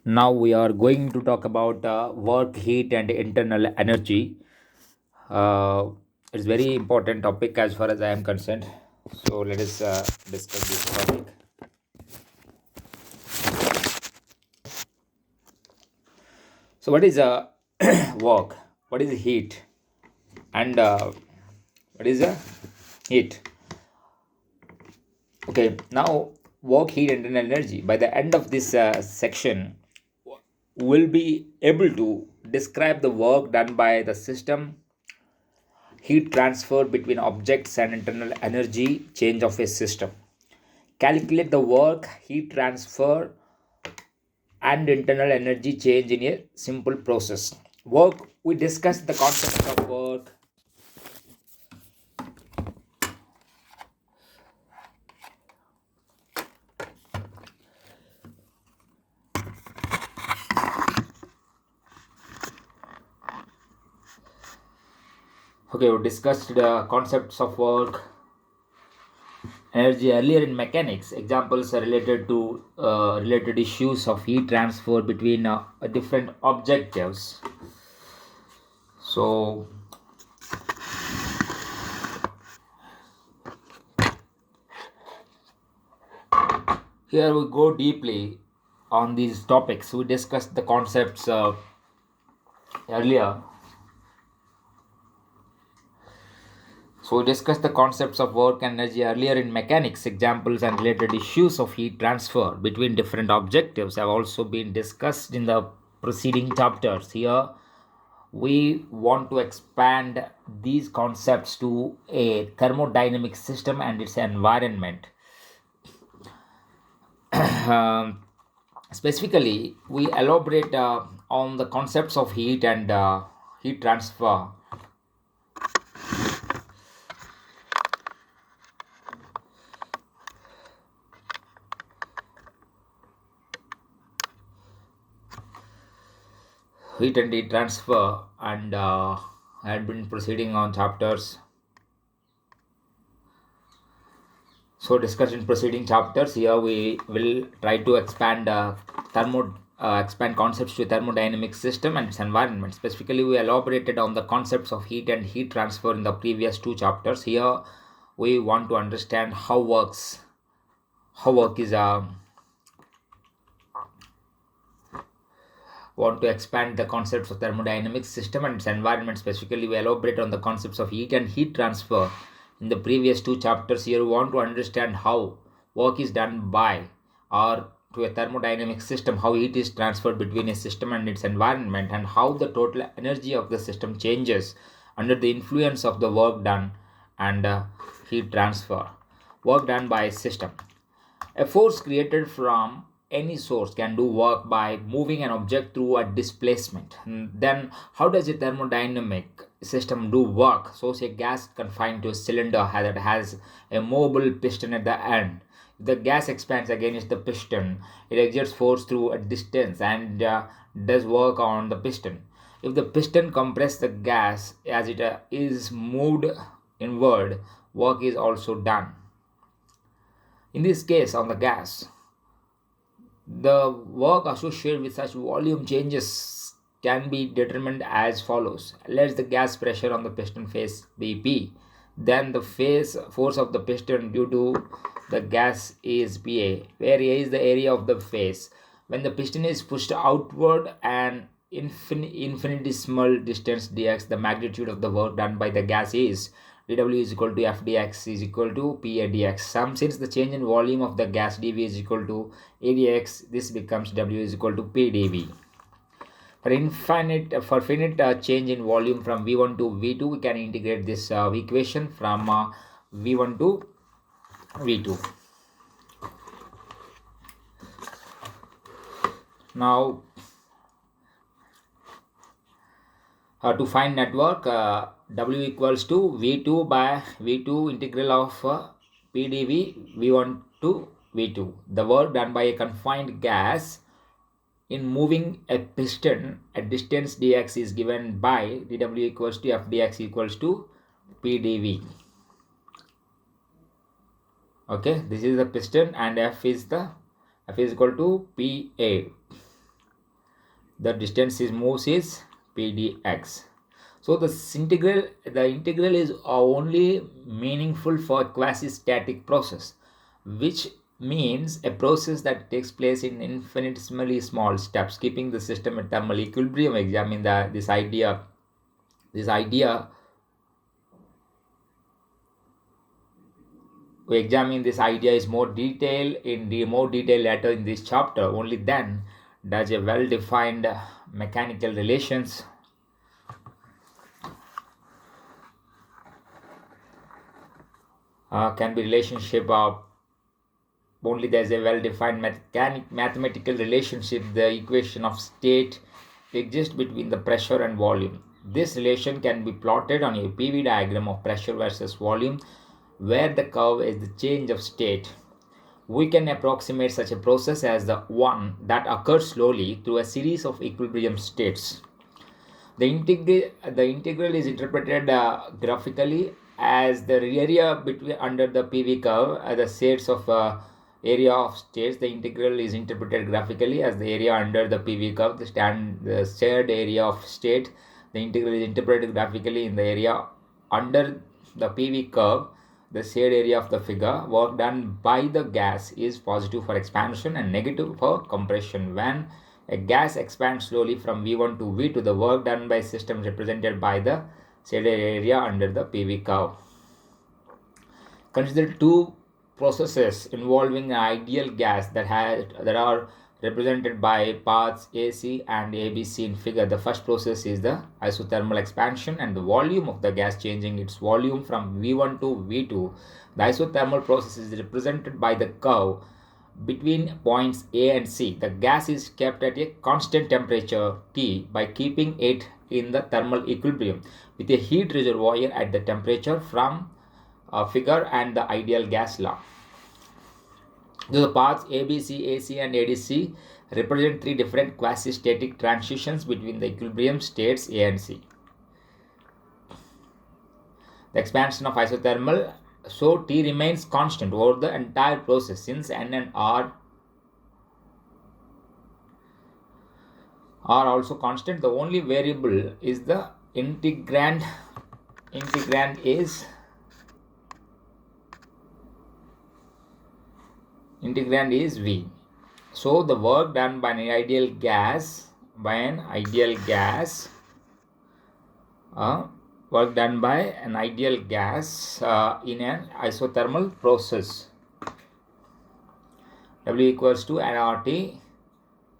Now we are going to talk about work, heat, and internal energy. Uh, it's very important topic as far as I am concerned. So let us discuss this topic. So what is work? What is heat? And what is heat? Okay, now work, heat, and internal energy. By the end of this section, we'll be able to describe the work done by the system, heat transfer between objects and internal energy change of a system. Calculate the work, heat transfer, and internal energy change in a simple process. Work, we discussed the concept of work. Okay, we discussed the concepts of work, energy earlier in mechanics. Examples are related to related issues of heat transfer between different objectives. So here we go deeply on these topics. We discussed the concepts earlier. So we discussed the concepts of work and energy earlier in mechanics. Examples and related issues of heat transfer between different objectives have also been discussed in the preceding chapters. Here we want to expand these concepts to a thermodynamic system and its environment. Um, Specifically, we elaborate on the concepts of heat and heat transfer. Heat and heat transfer, and I had been proceeding on chapters. So, discussed in preceding chapters. Here we will try to expand expand concepts to thermodynamic system and its environment. Specifically, we elaborated on the concepts of heat and heat transfer in the previous two chapters. Here, we want to understand how work is want to expand the concepts of thermodynamics system and its environment. Specifically, we elaborate on the concepts of heat and heat transfer in the previous two chapters. Here we want to understand how work is done by or to a thermodynamic system, how heat is transferred between a system and its environment, and how the total energy of the system changes under the influence of the work done and heat transfer. Work done by a system. A force created from any source can do work by moving an object through a displacement. Then, how does a thermodynamic system do work? So, say gas confined to a cylinder that has a mobile piston at the end. If the gas expands against the piston, it exerts force through a distance and does work on the piston. If the piston compresses the gas as it is moved inward, work is also done. In this case, on the gas, the work associated with such volume changes can be determined as follows. Let the gas pressure on the piston face be P. Then the phase force of the piston due to the gas is Pa, where A is the area of the face. When the piston is pushed outward an infinitesimal distance dx, the magnitude of the work done by the gas is dw is equal to f dx is equal to pa dx. Since the change in volume of the gas dv is equal to a dx, this becomes w is equal to p dv. For finite change in volume from v1 to v2, we can integrate this equation from v1 to v2. Now, to find network, w equals to v2 by v2 integral of pdv v1 to v2. The work done by a confined gas in moving a piston at distance dx is given by dw equals to f dx equals to pdv. Okay, this is the piston and f is equal to pa. the distance is moves is pdx. So the integral is only meaningful for quasi-static process, which means a process that takes place in infinitesimally small steps, keeping the system at thermal equilibrium. Examine this idea. We examine this idea is more detail later in this chapter. Only then does a well-defined mechanical relations can be relationship of only there's a well-defined mathematical relationship, the equation of state exists between the pressure and volume. This relation can be plotted on a PV diagram of pressure versus volume, where the curve is the change of state. We can approximate such a process as the one that occurs slowly through a series of equilibrium states. The integral is interpreted graphically as the area between under the PV curve, the shades of area of states. The integral is interpreted graphically as the area under the PV curve, the shared area of state. The integral is interpreted graphically in the area under the PV curve, the shade area of the figure. Work done by the gas is positive for expansion and negative for compression. When a gas expands slowly from V1 to V2, the work done by system represented by the shaded area under the PV curve. Consider two processes involving an ideal gas that are represented by paths AC and ABC in figure. The first process is the isothermal expansion and the volume of the gas changing its volume from V1 to V2. The isothermal process is represented by the curve between points A and C. The gas is kept at a constant temperature T by keeping it in the thermal equilibrium with a heat reservoir at the temperature from figure and the ideal gas law. The paths ABC, AC and ADC represent three different quasi-static transitions between the equilibrium states A and C. The expansion of isothermal, so T remains constant over the entire process since N and R are also constant. The only variable is the integrand. Integrand is V. So the work done by an ideal gas work done by an ideal gas in an isothermal process. W equals to nRT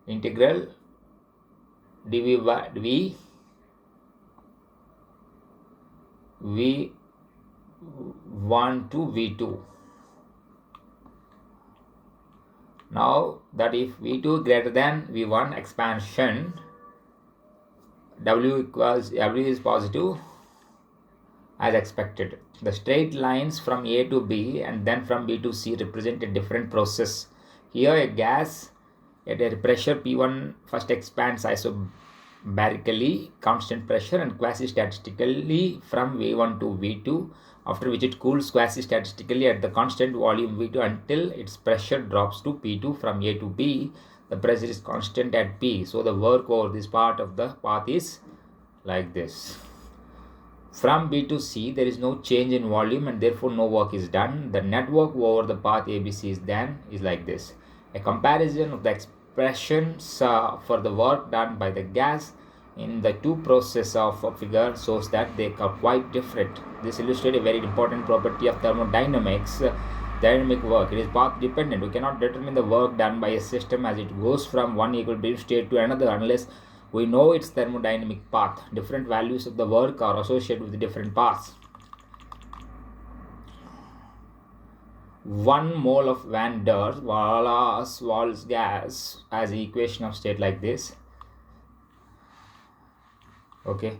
integral dV by dV V1 to V2. Now that if V2 greater than V1, expansion W is positive as expected. The straight lines from A to B and then from B to C represent a different process. Here a gas at a pressure P1 first expands isobarically, constant pressure, and quasi-statically from V1 to V2, after which it cools quasi-statically at the constant volume V2 until its pressure drops to P2. From A to B, the pressure is constant at P. So the work over this part of the path is like this. From B to C, there is no change in volume and therefore no work is done. The net work over the path ABC is like this. A comparison of the expressions for the work done by the gas in the two processes of a figure shows that they are quite different. This illustrates a very important property of thermodynamics, dynamic work. It is path dependent. We cannot determine the work done by a system as it goes from one equilibrium state to another unless we know its thermodynamic path. Different values of the work are associated with the different paths. 1 mole of Van der Waals gas as an equation of state like this. Okay,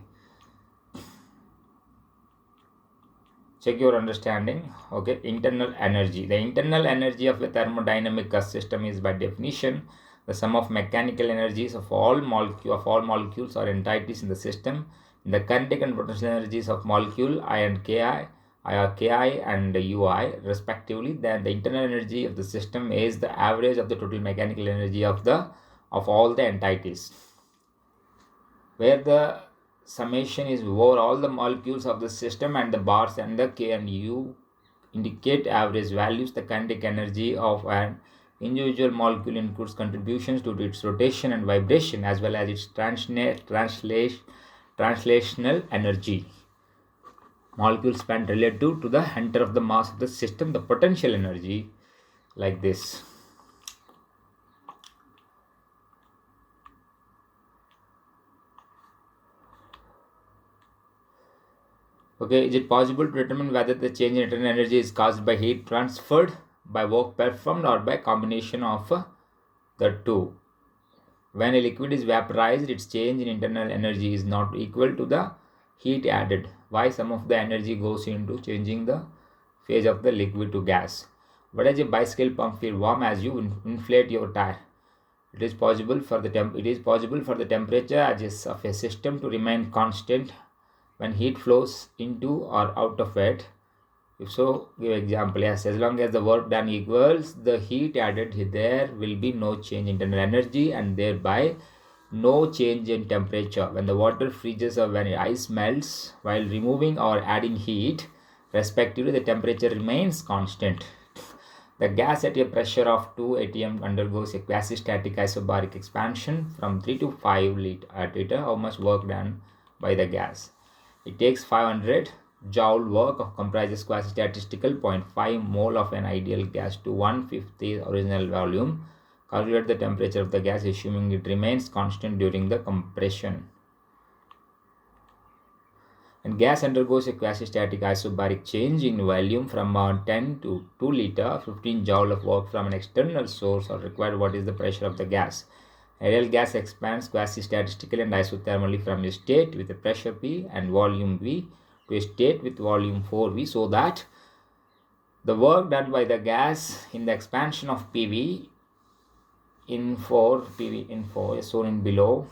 check your understanding. Okay, internal energy. The internal energy of a thermodynamic system is by definition the sum of mechanical energies of all molecules or entities in the system. In the kinetic and potential energies of molecule I and Ki and Ui respectively, then the internal energy of the system is the average of the total mechanical energy of all the entities. where the summation is over all the molecules of the system, and the bars and the K and U indicate average values. The kinetic energy of an individual molecule includes contributions to its rotation and vibration, as well as its translational energy. Molecule span relative to the center of the mass of the system, the potential energy, like this. Okay, is it possible to determine whether the change in internal energy is caused by heat transferred, by work performed, or by combination of the two? When a liquid is vaporized, its change in internal energy is not equal to the heat added. Why? Some of the energy goes into changing the phase of the liquid to gas. What does a bicycle pump feel warm as you inflate your tire? It is possible for the temperature of a system to remain constant when heat flows into or out of it. If so, give example. Yes, as long as the work done equals the heat added, there will be no change in internal energy, and thereby no change in temperature. When the water freezes or when ice melts, while removing or adding heat, respectively, the temperature remains constant. The gas at a pressure of 2 atm undergoes a quasi-static isobaric expansion from 3 to 5 liter. How much work done by the gas? It takes 500 joule work of comprises quasi-statistical 0.5 mole of an ideal gas to 1/5 the original volume. Calculate the temperature of the gas assuming it remains constant during the compression. And gas undergoes a quasi-static isobaric change in volume from 10 to 2 liter. 15 joule of work from an external source are required. What is the pressure of the gas? Ideal gas expands quasi-statistically and isothermally from a state with a pressure P and volume V to a state with volume 4V, so that the work done by the gas in the expansion of PV in 4 is shown in below.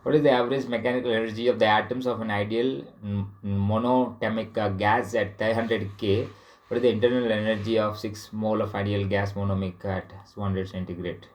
What is the average mechanical energy of the atoms of an ideal monatomic gas at 300 K? What is the internal energy of 6 mole of ideal gas monomic at 200 centigrade?